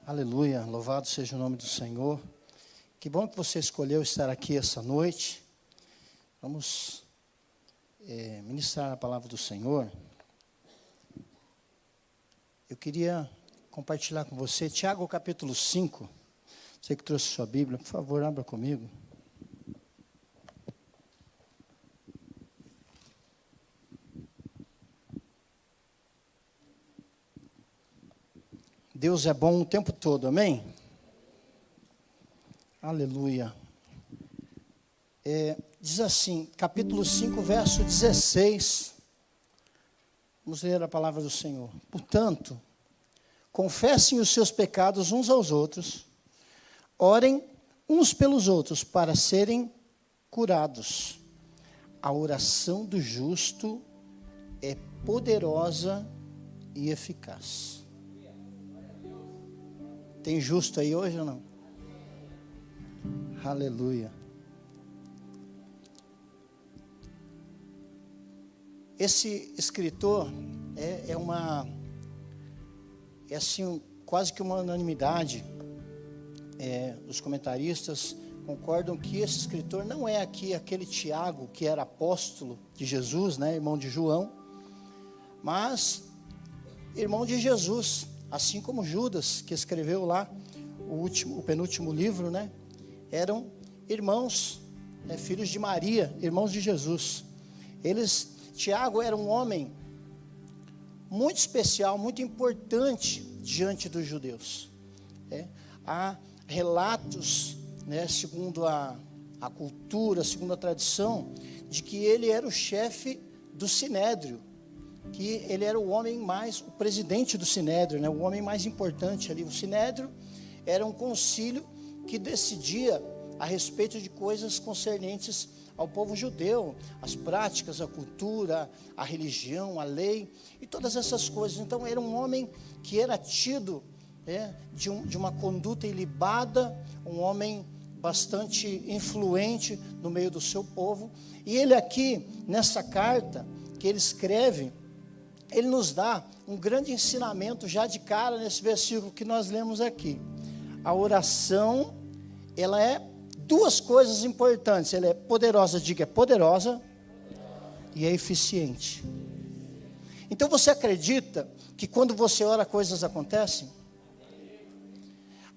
Aleluia, louvado seja o nome do Senhor. Que bom que você escolheu estar aqui essa noite. Vamos ministrar a palavra do Senhor. Eu queria compartilhar com você Tiago capítulo 5. Você que trouxe sua Bíblia, por favor, abra comigo. Deus é bom o tempo todo, amém? Aleluia. Diz assim, capítulo 5, verso 16. Vamos ler a palavra do Senhor. Portanto, confessem os seus pecados uns aos outros, orem uns pelos outros para serem curados. A oração do justo é poderosa e eficaz. Tem justo aí hoje ou não? Aleluia. Esse escritor é assim, quase que uma unanimidade. Os comentaristas concordam que esse escritor não é aquele Tiago que era apóstolo de Jesus, né, irmão de João, mas irmão de Jesus. Assim como Judas, que escreveu lá o penúltimo livro, né? Eram irmãos, filhos de Maria, irmãos de Jesus. Tiago era um homem muito especial, muito importante diante dos judeus. Há relatos, segundo a cultura, segundo a tradição, de que ele era o chefe do Sinédrio, que ele era o presidente do Sinédrio, o homem mais importante ali. O Sinédrio era um concílio que decidia a respeito de coisas concernentes ao povo judeu, as práticas, a cultura, a religião, a lei e todas essas coisas. Então era um homem que era tido de uma conduta ilibada, um homem bastante influente no meio do seu povo. E ele aqui, nessa carta que ele escreve, ele nos dá um grande ensinamento já de cara nesse versículo que nós lemos aqui. A oração, ela é duas coisas importantes. Ela é poderosa, diga, é poderosa e é eficiente. Então você acredita que quando você ora coisas acontecem?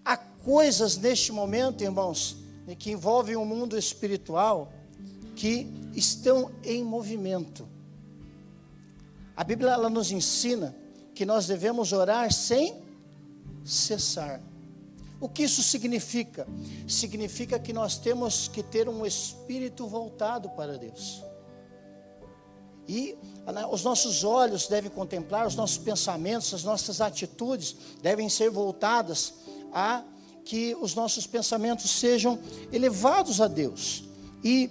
Há coisas neste momento, irmãos, que envolvem o mundo espiritual, que estão em movimento. A Bíblia ela nos ensina que nós devemos orar sem cessar. O que isso significa? Significa que nós temos que ter um espírito voltado para Deus. E os nossos olhos devem contemplar, os nossos pensamentos, as nossas atitudes devem ser voltadas a que os nossos pensamentos sejam elevados a Deus. E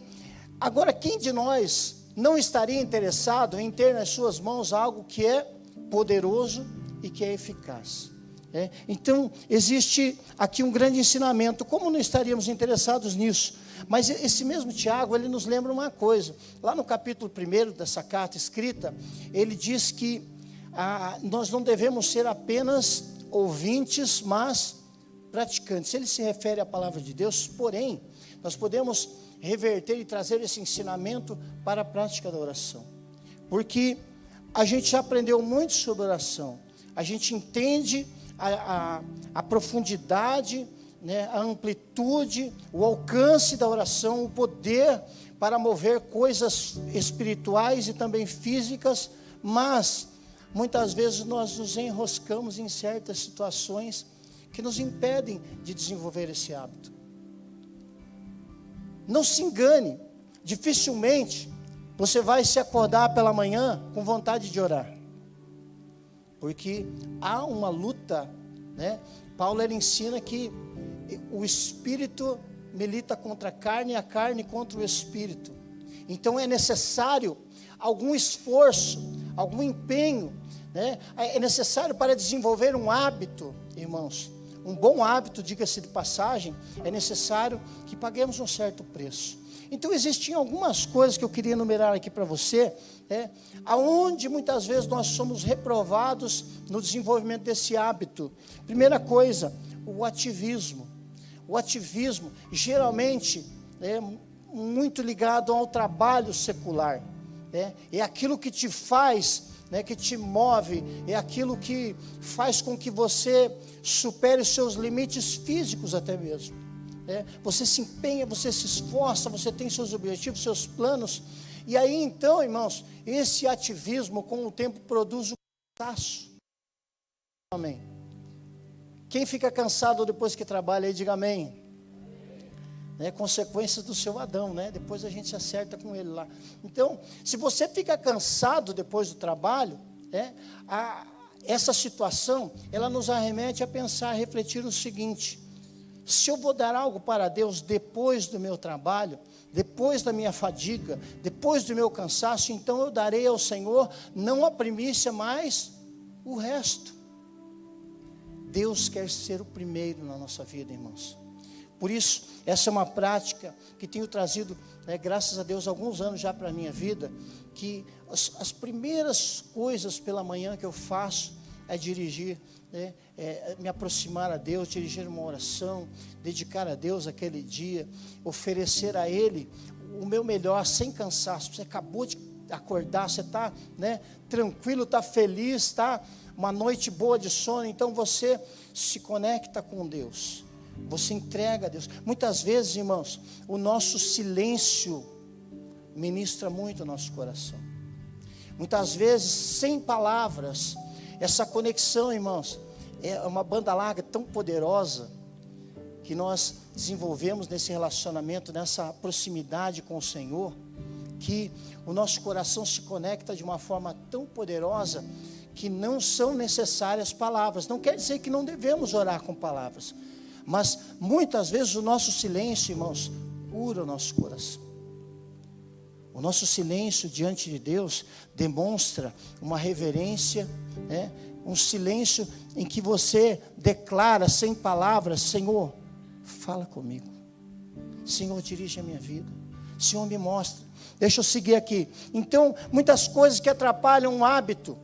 agora, quem de nós não estaria interessado em ter nas suas mãos algo que é poderoso e que é eficaz? Então, existe aqui um grande ensinamento. Como não estaríamos interessados nisso? Mas esse mesmo Tiago, ele nos lembra uma coisa. Lá no capítulo 1 dessa carta escrita, ele diz que nós não devemos ser apenas ouvintes, mas praticantes. Ele se refere à palavra de Deus, porém, nós podemos reverter e trazer esse ensinamento para a prática da oração. Porque a gente já aprendeu muito sobre oração. A gente entende a profundidade, a amplitude, o alcance da oração, o poder para mover coisas espirituais e também físicas, mas muitas vezes nós nos enroscamos em certas situações que nos impedem de desenvolver esse hábito. Não se engane, dificilmente você vai se acordar pela manhã com vontade de orar, porque há uma luta, Paulo ele ensina que o espírito milita contra a carne e a carne contra o espírito. Então é necessário algum esforço, algum empenho, é necessário para desenvolver um hábito, irmãos. Um bom hábito, diga-se de passagem, é necessário que paguemos um certo preço. Então existiam algumas coisas que eu queria enumerar aqui para você, aonde muitas vezes nós somos reprovados no desenvolvimento desse hábito. Primeira coisa, o ativismo. O ativismo geralmente é muito ligado ao trabalho secular. É aquilo que te faz, que te move, é aquilo que faz com que você supere os seus limites físicos até mesmo. Você se empenha, você se esforça, você tem seus objetivos, seus planos, e aí então, irmãos, esse ativismo com o tempo produz o cansaço. Amém. Quem fica cansado depois que trabalha aí, diga amém. Consequências do seu Adão, depois a gente se acerta com ele lá. Então, se você fica cansado depois do trabalho, essa situação, ela nos arremete a pensar, a refletir o seguinte: se eu vou dar algo para Deus depois do meu trabalho, depois da minha fadiga, depois do meu cansaço, então eu darei ao Senhor não a primícia, mas o resto. Deus quer ser o primeiro na nossa vida, irmãos. Por isso, essa é uma prática que tenho trazido, graças a Deus, alguns anos já para a minha vida, que as primeiras coisas pela manhã que eu faço é dirigir, me aproximar a Deus, dirigir uma oração, dedicar a Deus aquele dia, oferecer a Ele o meu melhor, sem cansaço. Você acabou de acordar, você está tranquilo, está feliz, está uma noite boa de sono, então você se conecta com Deus, você entrega a Deus. Muitas vezes, irmãos, o nosso silêncio ministra muito o nosso coração. Muitas vezes, sem palavras, essa conexão, irmãos, é uma banda larga tão poderosa que nós desenvolvemos nesse relacionamento, nessa proximidade com o Senhor, que o nosso coração se conecta de uma forma tão poderosa que não são necessárias palavras. Não quer dizer que não devemos orar com palavras, mas muitas vezes o nosso silêncio, irmãos, cura o nosso coração. O nosso silêncio diante de Deus demonstra uma reverência, um silêncio em que você declara sem palavras: Senhor, fala comigo. Senhor, dirige a minha vida. Senhor, me mostra. Deixa eu seguir aqui. Então, muitas coisas que atrapalham o hábito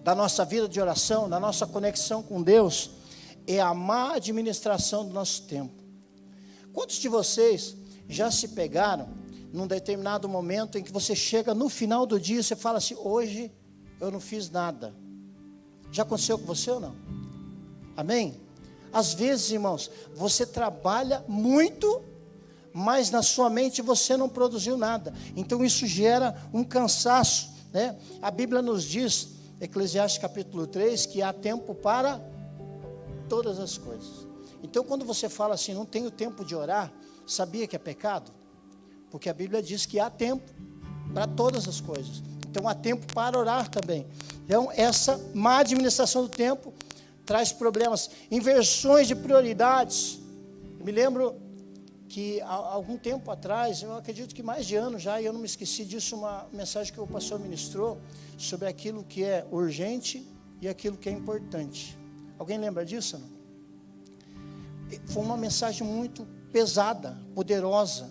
da nossa vida de oração, da nossa conexão com Deus, é a má administração do nosso tempo. Quantos de vocês já se pegaram num determinado momento em que você chega no final do dia e você fala assim: hoje eu não fiz nada? Já aconteceu com você ou não? Amém? Às vezes, irmãos, você trabalha muito, mas na sua mente você não produziu nada. Então isso gera um cansaço, A Bíblia nos diz, Eclesiastes capítulo 3, que há tempo para todas as coisas. Então quando você fala assim, não tenho tempo de orar, sabia que é pecado? Porque a Bíblia diz que há tempo para todas as coisas. Então há tempo para orar também. Então essa má administração do tempo traz problemas, inversões de prioridades. Eu me lembro que há algum tempo atrás, eu acredito que mais de ano já, e eu não me esqueci disso, uma mensagem que o pastor ministrou sobre aquilo que é urgente e aquilo que é importante. Alguém lembra disso? Não? Foi uma mensagem muito pesada, poderosa.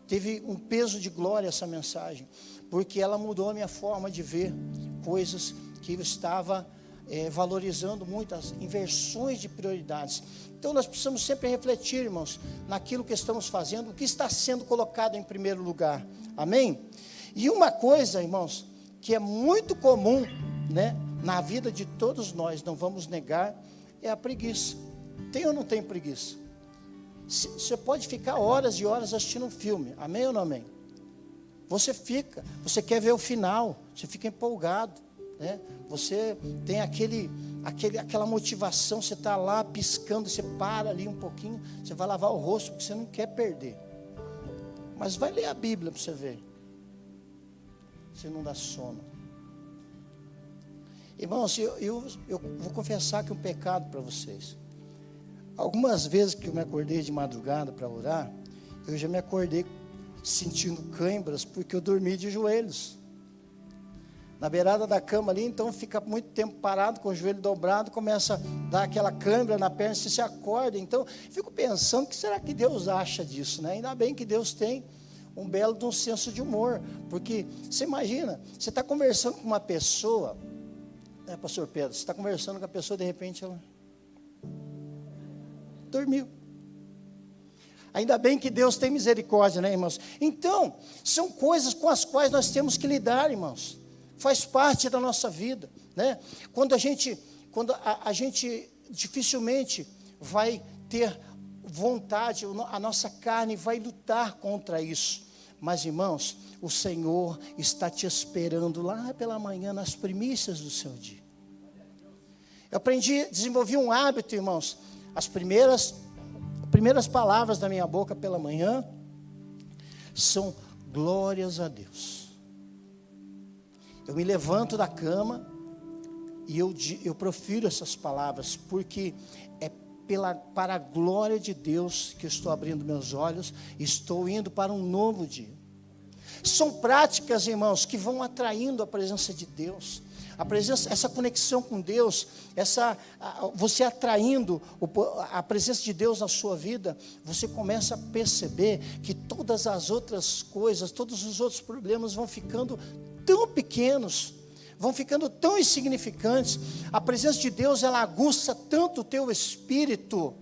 Teve um peso de glória essa mensagem, porque ela mudou a minha forma de ver coisas que eu estava valorizando muito, as inversões de prioridades. Então nós precisamos sempre refletir, irmãos, naquilo que estamos fazendo, o que está sendo colocado em primeiro lugar. Amém? E uma coisa, irmãos, que é muito comum, na vida de todos nós, não vamos negar, é a preguiça. Tem ou não tem preguiça? Você pode ficar horas e horas assistindo um filme, amém ou não amém? Você quer ver o final, você fica empolgado, Você tem aquela motivação, você está lá piscando, você para ali um pouquinho, você vai lavar o rosto, porque você não quer perder. Mas vai ler a Bíblia para você ver, você não dá sono. Irmãos, eu vou confessar aqui um pecado para vocês. Algumas vezes que eu me acordei de madrugada para orar, eu já me acordei sentindo cãibras, porque eu dormi de joelhos na beirada da cama ali. Então fica muito tempo parado com o joelho dobrado, começa a dar aquela cãibra na perna, você se acorda. Então fico pensando, o que será que Deus acha disso, Ainda bem que Deus tem um belo de um senso de humor, porque você imagina, você está conversando com uma pessoa, né, pastor Pedro, você está conversando com a pessoa, de repente ela dormiu. Ainda bem que Deus tem misericórdia, né, irmãos? Então, são coisas com as quais nós temos que lidar, irmãos. Faz parte da nossa vida, né? Quando a gente dificilmente vai ter vontade, a nossa carne vai lutar contra isso. Mas, irmãos, o Senhor está te esperando lá pela manhã, nas primícias do seu dia. Eu desenvolvi um hábito, irmãos. As primeiras palavras da minha boca pela manhã são glórias a Deus. Eu me levanto da cama e eu profiro essas palavras, porque é para a glória de Deus que eu estou abrindo meus olhos, estou indo para um novo dia. São práticas, irmãos, que vão atraindo a presença de Deus. A presença, essa conexão com Deus, você atraindo a presença de Deus na sua vida, você começa a perceber que todas as outras coisas, todos os outros problemas vão ficando tão pequenos, vão ficando tão insignificantes. A presença de Deus, ela aguça tanto o teu espírito,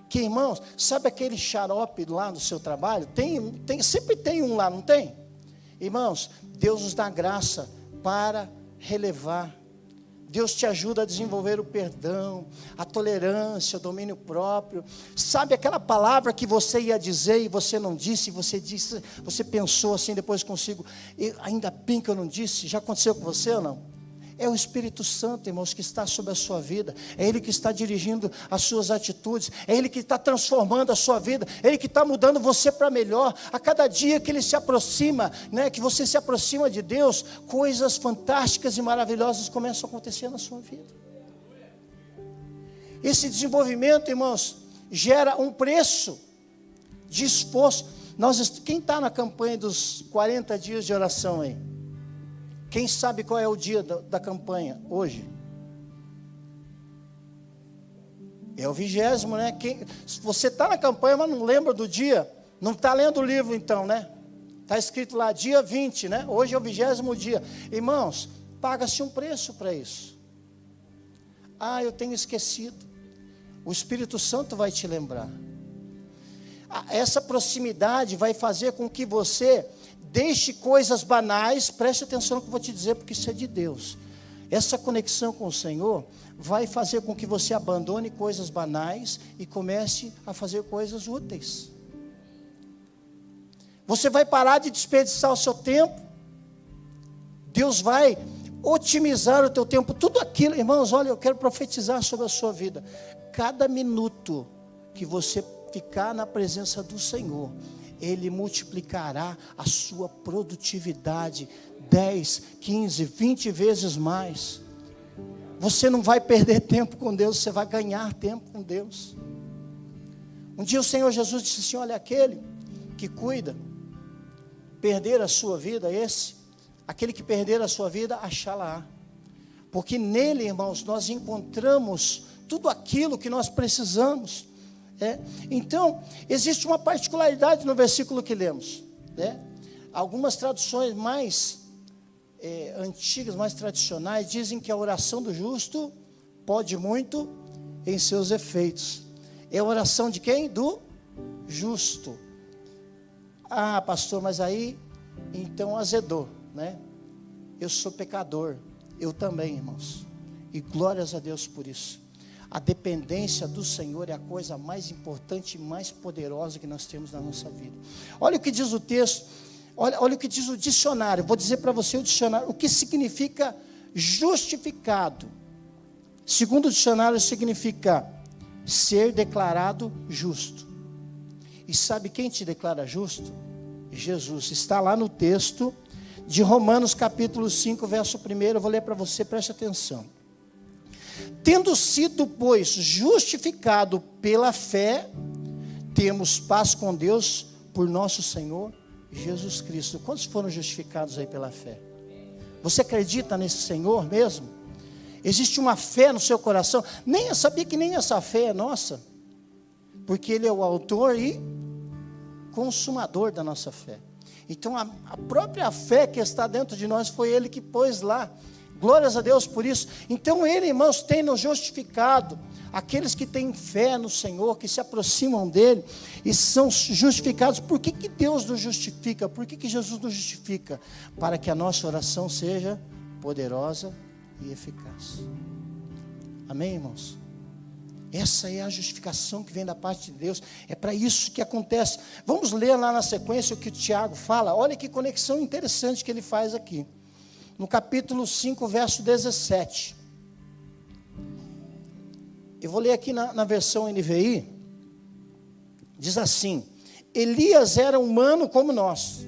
que, irmãos, sabe aquele xarope lá no seu trabalho? Sempre tem um lá, não tem? Irmãos, Deus nos dá graça para relevar. Deus te ajuda a desenvolver o perdão, a tolerância, o domínio próprio. Sabe aquela palavra que você ia dizer e você não disse, você pensou assim depois consigo, ainda bem que eu não disse. Já aconteceu com você ou não? É o Espírito Santo, irmãos, que está sobre a sua vida. É Ele que está dirigindo as suas atitudes. É Ele que está transformando a sua vida. É Ele que está mudando você para melhor. A cada dia que Ele se aproxima, né, que você se aproxima de Deus, coisas fantásticas e maravilhosas começam a acontecer na sua vida. Esse desenvolvimento, irmãos, gera um preço de esforço. Quem está na campanha dos 40 dias de oração aí? Quem sabe qual é o dia da campanha hoje? É o 20º, né? Você está na campanha, mas não lembra do dia, não está lendo o livro então, né? Está escrito lá, dia 20, né? Hoje é o 20º dia. Irmãos, paga-se um preço para isso. Ah, eu tenho esquecido. O Espírito Santo vai te lembrar. Essa proximidade vai fazer com que você deixe coisas banais. Preste atenção no que eu vou te dizer, porque isso é de Deus. Essa conexão com o Senhor vai fazer com que você abandone coisas banais e comece a fazer coisas úteis. Você vai parar de desperdiçar o seu tempo. Deus vai otimizar o teu tempo. Tudo aquilo, irmãos, olha, eu quero profetizar sobre a sua vida. Cada minuto que você ficar na presença do Senhor, Ele multiplicará a sua produtividade 10, 15, 20 vezes mais. Você não vai perder tempo com Deus, você vai ganhar tempo com Deus. Um dia o Senhor Jesus disse assim, olha, aquele que cuida, perder a sua vida, aquele que perder a sua vida, achá-la-á. Porque nele, irmãos, nós encontramos tudo aquilo que nós precisamos. Então, existe uma particularidade no versículo que lemos. Algumas traduções mais antigas, mais tradicionais, dizem que a oração do justo pode muito em seus efeitos. É a oração de quem? Do justo. Ah, pastor, mas aí, então azedou, né? Eu sou pecador, eu também, irmãos. E glórias a Deus por isso. A dependência do Senhor é a coisa mais importante e mais poderosa que nós temos na nossa vida. Olha o que diz o texto, olha o que diz o dicionário. Vou dizer para você o dicionário, o que significa justificado. Segundo o dicionário, significa ser declarado justo. E sabe quem te declara justo? Jesus. Está lá no texto de Romanos capítulo 5, verso 1. Eu vou ler para você, preste atenção. Tendo sido, pois, justificado pela fé, temos paz com Deus por nosso Senhor Jesus Cristo. Quantos foram justificados aí pela fé? Você acredita nesse Senhor mesmo? Existe uma fé no seu coração? Sabia que nem essa fé é nossa? Porque Ele é o autor e consumador da nossa fé. Então a própria fé que está dentro de nós foi Ele que pôs lá. Glórias a Deus por isso. Então Ele, irmãos, tem nos justificado. Aqueles que têm fé no Senhor, que se aproximam dEle e são justificados. Por que Deus nos justifica? Por que Jesus nos justifica? Para que a nossa oração seja poderosa e eficaz. Amém, irmãos? Essa é a justificação que vem da parte de Deus. É para isso que acontece. Vamos ler lá na sequência o que o Tiago fala. Olha que conexão interessante que ele faz aqui. No capítulo 5, verso 17. Eu vou ler aqui na versão NVI. Diz assim: Elias era humano como nós,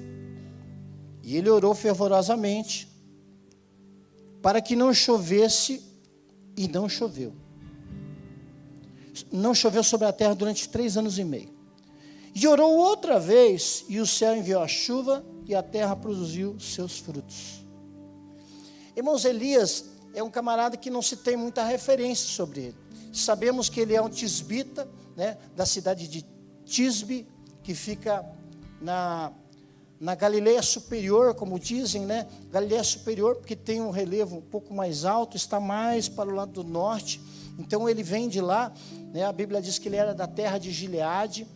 e ele orou fervorosamente para que não chovesse, e não choveu. Não choveu sobre a terra durante 3 anos e meio. E orou outra vez, e o céu enviou a chuva, e a terra produziu seus frutos. Irmãos, Elias é um camarada que não se tem muita referência sobre ele. Sabemos que ele é um tisbita, né, da cidade de Tisbe, que fica na Galileia Superior, como dizem, né? Galileia Superior, porque tem um relevo um pouco mais alto, está mais para o lado do norte. Então ele vem de lá, né? A Bíblia diz que ele era da terra de Gileade.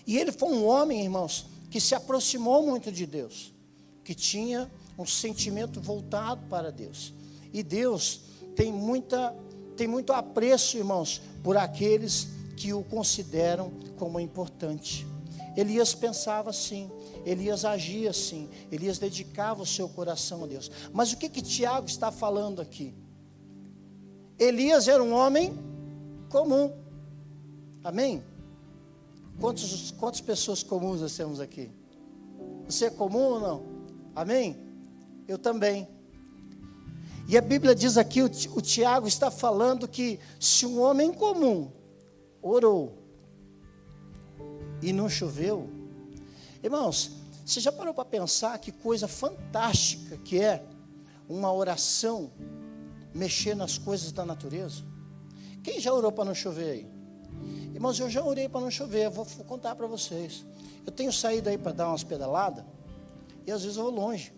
E ele foi um homem, irmãos, que se aproximou muito de Deus, que tinha um sentimento voltado para Deus. E Deus tem muito apreço, irmãos, por aqueles que o consideram como importante. Elias pensava assim, Elias agia assim, Elias dedicava o seu coração a Deus. Mas o que Tiago está falando aqui? Elias era um homem comum. Amém? Quantas pessoas comuns nós temos aqui? Você é comum ou não? Amém? Eu também. E a Bíblia diz aqui, o Tiago está falando que se um homem comum orou e não choveu, irmãos, você já parou para pensar que coisa fantástica que é uma oração mexer nas coisas da natureza? Quem já orou para não chover aí? Irmãos, eu já orei para não chover, eu vou contar para vocês. Eu tenho saído aí para dar umas pedaladas, e às vezes eu vou longe.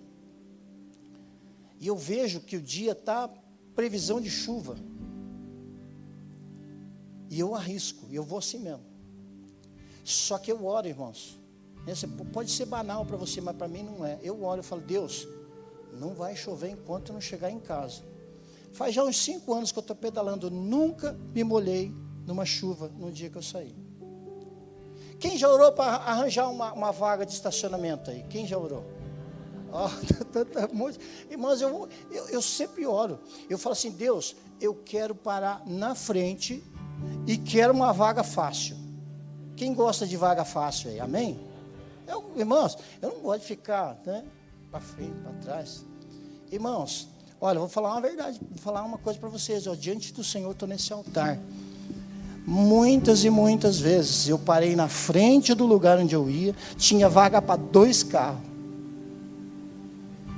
E eu vejo que o dia está previsão de chuva. E eu arrisco, e eu vou assim mesmo. Só que eu oro, irmãos. Pode ser banal para você, mas para mim não é. Eu oro, eu falo, Deus, não vai chover enquanto eu não chegar em casa. Faz já uns 5 anos que eu estou pedalando, eu nunca me molhei numa chuva no dia que eu saí. Quem já orou para arranjar uma vaga de estacionamento aí? Quem já orou? Irmãos, eu sempre oro. Eu falo assim, Deus, eu quero parar na frente e quero uma vaga fácil. Quem gosta de vaga fácil aí? Amém? Irmãos, eu não gosto de ficar, né, para frente, para trás. Irmãos, olha, eu vou falar uma verdade, vou falar uma coisa para vocês. Diante do Senhor, estou nesse altar. Muitas e muitas vezes eu parei na frente do lugar onde eu ia, tinha vaga para 2 carros.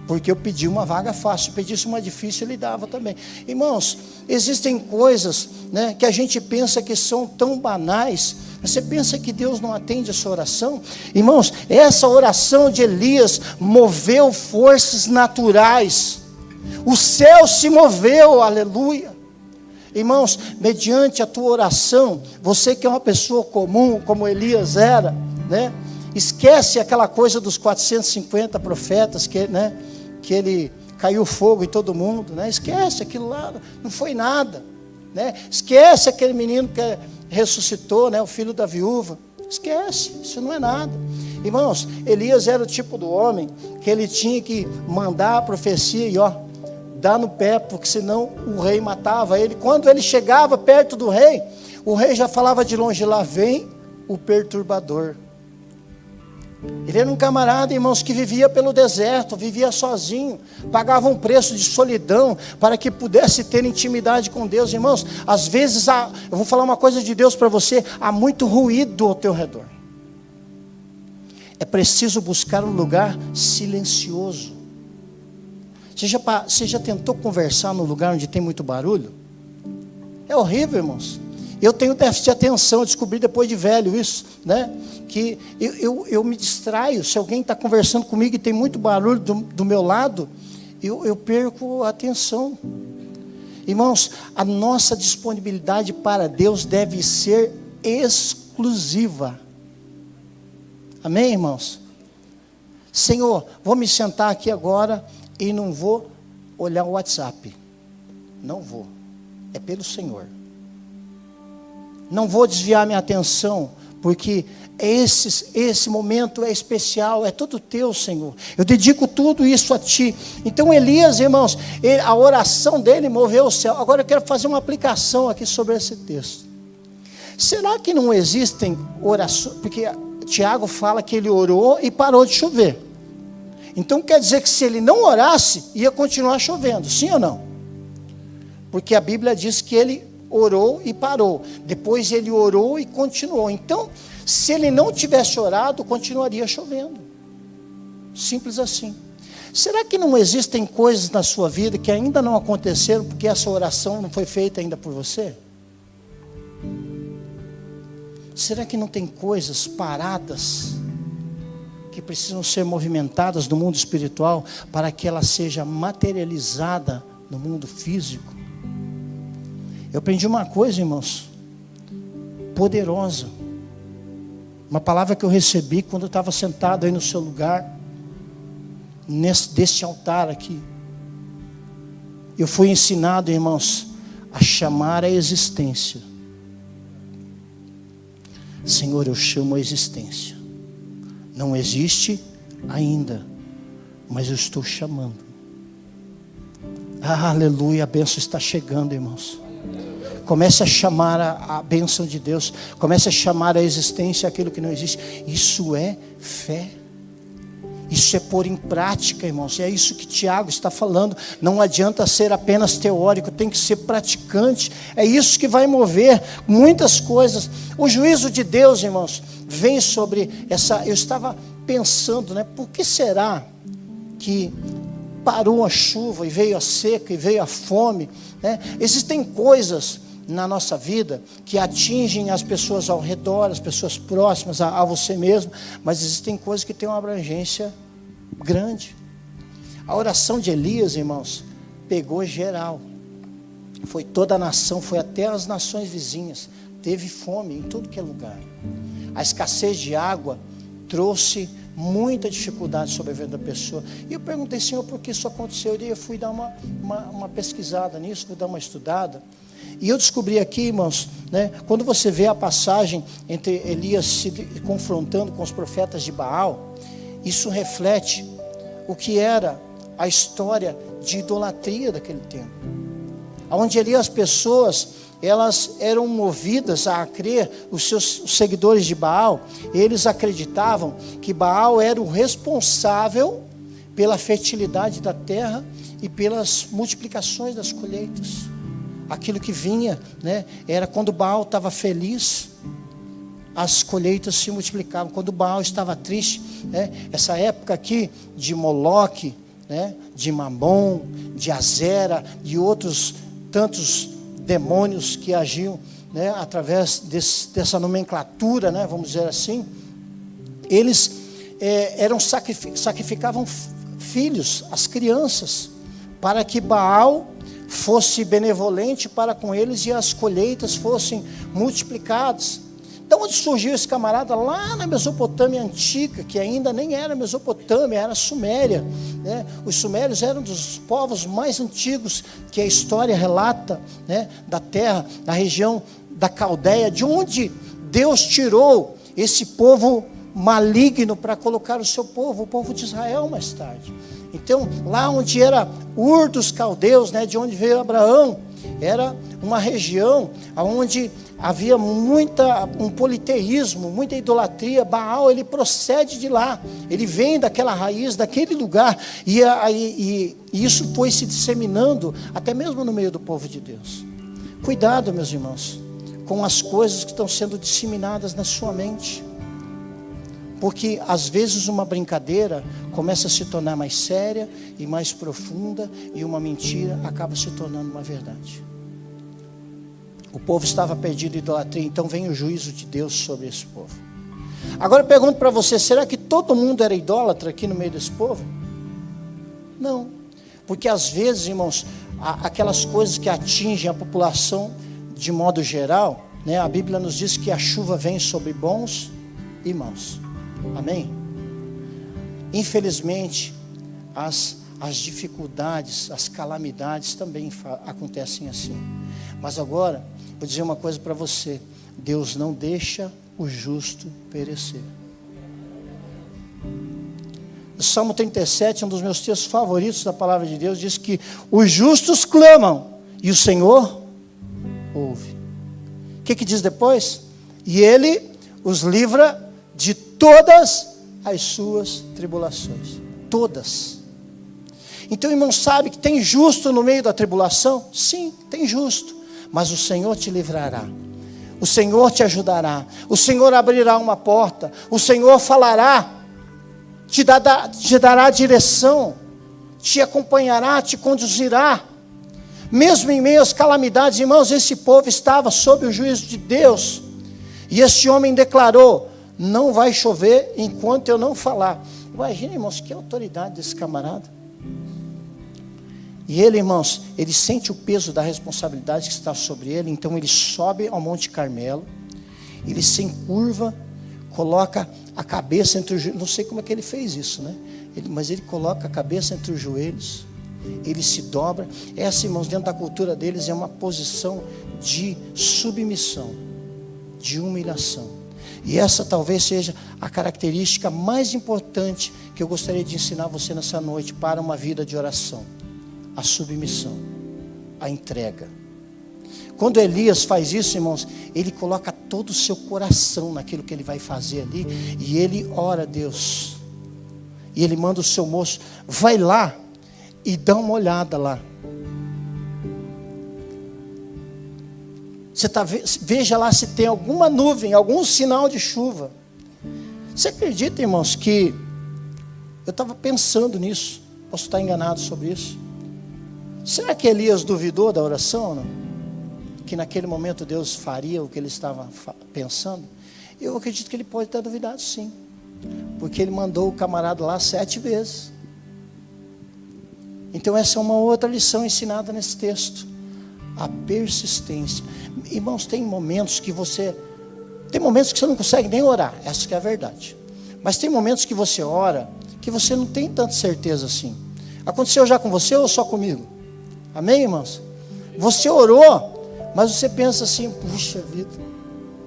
Porque eu pedi uma vaga fácil, se pedisse uma difícil, ele dava também. Irmãos, existem coisas, né, que a gente pensa que são tão banais. Você pensa que Deus não atende a sua oração? Irmãos, essa oração de Elias moveu forças naturais. O céu se moveu, aleluia. Irmãos, mediante a tua oração, você que é uma pessoa comum, como Elias era, né? Esquece aquela coisa dos 450 profetas, que ele caiu fogo em todo mundo, né? Esquece aquilo lá, não foi nada, né? Esquece aquele menino que ressuscitou, né? O filho da viúva, esquece, isso não é nada. Irmãos, Elias era o tipo do homem que ele tinha que mandar a profecia e dar no pé, porque senão o rei matava ele. Quando ele chegava perto do rei, o rei já falava de longe, lá vem o perturbador. Ele era um camarada, irmãos, que vivia pelo deserto, vivia sozinho, pagava um preço de solidão para que pudesse ter intimidade com Deus. Irmãos, às vezes, eu vou falar uma coisa de Deus para você, há muito ruído ao teu redor. É preciso buscar um lugar silencioso. Você já tentou conversar no lugar onde tem muito barulho? É horrível, irmãos. Eu tenho déficit de atenção, eu descobri depois de velho isso, né? Que eu me distraio. Se alguém está conversando comigo e tem muito barulho do meu lado, eu perco a atenção. Irmãos, a nossa disponibilidade para Deus deve ser exclusiva. Amém, irmãos? Senhor, vou me sentar aqui agora e não vou olhar o WhatsApp. Não vou. É pelo Senhor. Não vou desviar minha atenção, porque esse momento é especial, é todo teu, Senhor. Eu dedico tudo isso a Ti. Então Elias, irmãos, a oração dele moveu o céu. Agora eu quero fazer uma aplicação aqui sobre esse texto. Será que não existem orações? Porque Tiago fala que ele orou e parou de chover. Então quer dizer que se ele não orasse, ia continuar chovendo, sim ou não? Porque a Bíblia diz que ele orou e parou. Depois ele orou e continuou. Então, se ele não tivesse orado, continuaria chovendo. Simples assim. Será que não existem coisas na sua vida que ainda não aconteceram porque essa oração não foi feita ainda por você? Será que não tem coisas paradas que precisam ser movimentadas no mundo espiritual para que ela seja materializada no mundo físico? Eu aprendi uma coisa, irmãos, poderosa. Uma palavra que eu recebi quando eu estava sentado aí no seu lugar, deste altar aqui. Eu fui ensinado, irmãos, a chamar a existência. Senhor, eu chamo a existência. Não existe ainda, mas eu estou chamando. Ah, aleluia, a bênção está chegando, irmãos. Comece a chamar a bênção de Deus. Comece a chamar a existência aquilo que não existe. Isso é fé. Isso é pôr em prática, irmãos. E é isso que Tiago está falando. Não adianta ser apenas teórico, tem que ser praticante. É isso que vai mover muitas coisas. O juízo de Deus, irmãos, vem sobre essa... Eu estava pensando, né? Por que será que parou a chuva e veio a seca e veio a fome, né? Existem coisas na nossa vida que atingem as pessoas ao redor, as pessoas próximas a você mesmo, mas existem coisas que têm uma abrangência grande. A oração de Elias, irmãos, pegou geral. Foi toda a nação, foi até as nações vizinhas. Teve fome em tudo que é lugar. A escassez de água trouxe muita dificuldade sobre a vida da pessoa. E eu perguntei, Senhor, por que isso aconteceu? E eu fui dar uma pesquisada nisso, fui dar uma estudada. E eu descobri aqui, irmãos, né, quando você vê a passagem entre Elias se confrontando com os profetas de Baal, isso reflete o que era a história de idolatria daquele tempo. Onde ali as pessoas, elas eram movidas a crer, os seus seguidores de Baal, eles acreditavam que Baal era o responsável pela fertilidade da terra e pelas multiplicações das colheitas. Aquilo que vinha, né, era quando Baal estava feliz, as colheitas se multiplicavam. Quando Baal estava triste, né, essa época aqui de Moloque, né, de Mamon, de Azera e outros tantos demônios que agiam, né, através dessa nomenclatura, né, vamos dizer assim, eles sacrificavam filhos, as crianças, para que Baal fosse benevolente para com eles e as colheitas fossem multiplicadas. Então, onde surgiu esse camarada? Lá na Mesopotâmia antiga, que ainda nem era Mesopotâmia, era Suméria, né? Os sumérios eram dos povos mais antigos que a história relata, né, da terra, da região da Caldeia, de onde Deus tirou esse povo maligno para colocar o seu povo, o povo de Israel mais tarde. Então, lá onde era Ur dos Caldeus, né, de onde veio Abraão, era uma região onde havia um politeísmo, muita idolatria. Baal, ele procede de lá, ele vem daquela raiz, daquele lugar, e isso foi se disseminando até mesmo no meio do povo de Deus. Cuidado, meus irmãos, com as coisas que estão sendo disseminadas na sua mente. Porque às vezes uma brincadeira começa a se tornar mais séria e mais profunda, e uma mentira acaba se tornando uma verdade. O povo estava perdido em idolatria, então vem o juízo de Deus sobre esse povo. Agora eu pergunto para você, será que todo mundo era idólatra aqui no meio desse povo? Não, porque às vezes, irmãos, aquelas coisas que atingem a população de modo geral, né, a Bíblia nos diz que a chuva vem sobre bons e maus, amém? Infelizmente, as dificuldades, as calamidades também acontecem assim. Mas agora, vou dizer uma coisa para você: Deus não deixa o justo perecer. O Salmo 37, um dos meus textos favoritos da palavra de Deus, diz que os justos clamam e o Senhor ouve. O que diz depois? E Ele os livra de todas as suas tribulações. Todas. Então, irmão, sabe que tem justo no meio da tribulação? Sim, tem justo. Mas o Senhor te livrará. O Senhor te ajudará. O Senhor abrirá uma porta. O Senhor falará. Te dará direção. Te acompanhará, te conduzirá. Mesmo em meio às calamidades, irmãos, esse povo estava sob o juízo de Deus. E esse homem declarou: não vai chover enquanto eu não falar. Imagina, irmãos, que autoridade desse camarada. E ele, irmãos, ele sente o peso da responsabilidade que está sobre ele. Então ele sobe ao Monte Carmelo, ele se encurva, coloca a cabeça entre os joelhos. Não sei como é que ele fez isso, né? Mas ele coloca a cabeça entre os joelhos, ele se dobra. Essa, irmãos, dentro da cultura deles é uma posição de submissão, de humilhação. E essa talvez seja a característica mais importante que eu gostaria de ensinar você nessa noite para uma vida de oração: a submissão, a entrega. Quando Elias faz isso, irmãos, ele coloca todo o seu coração naquilo que ele vai fazer ali, e ele ora a Deus, e ele manda o seu moço: vai lá e dá uma olhada lá. Veja lá se tem alguma nuvem, algum sinal de chuva. Você acredita, irmãos, que eu estava pensando nisso, posso estar enganado sobre isso. Será que Elias duvidou da oração ou não? Que naquele momento Deus faria o que ele estava pensando? Eu acredito que ele pode ter duvidado, sim. Porque ele mandou o camarada lá 7 vezes. Então essa é uma outra lição ensinada nesse texto: a persistência. Irmãos, tem momentos que você não consegue nem orar, essa que é a verdade. Mas tem momentos que você ora, que você não tem tanta certeza assim. Aconteceu já com você ou só comigo? Amém, irmãos? Você orou, mas você pensa assim: puxa vida,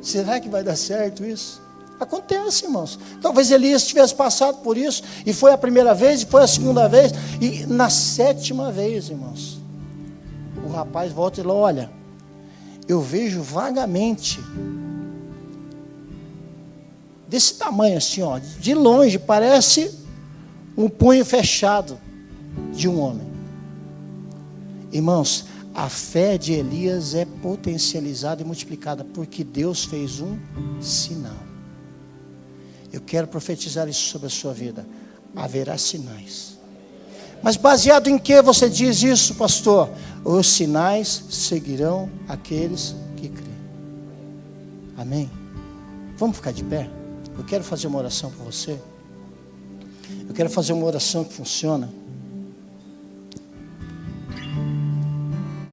será que vai dar certo isso? Acontece, irmãos. Talvez Elias tivesse passado por isso, e foi a primeira vez, e foi a segunda vez, e na 7ª vez, irmãos, o rapaz volta e fala: olha, eu vejo vagamente, desse tamanho assim, ó, de longe, parece um punho fechado de um homem. Irmãos, a fé de Elias é potencializada e multiplicada, porque Deus fez um sinal. Eu quero profetizar isso sobre a sua vida: haverá sinais. Mas baseado em que você diz isso, pastor? Os sinais seguirão aqueles que creem. Amém? Vamos ficar de pé? Eu quero fazer uma oração com você. Eu quero fazer uma oração que funciona.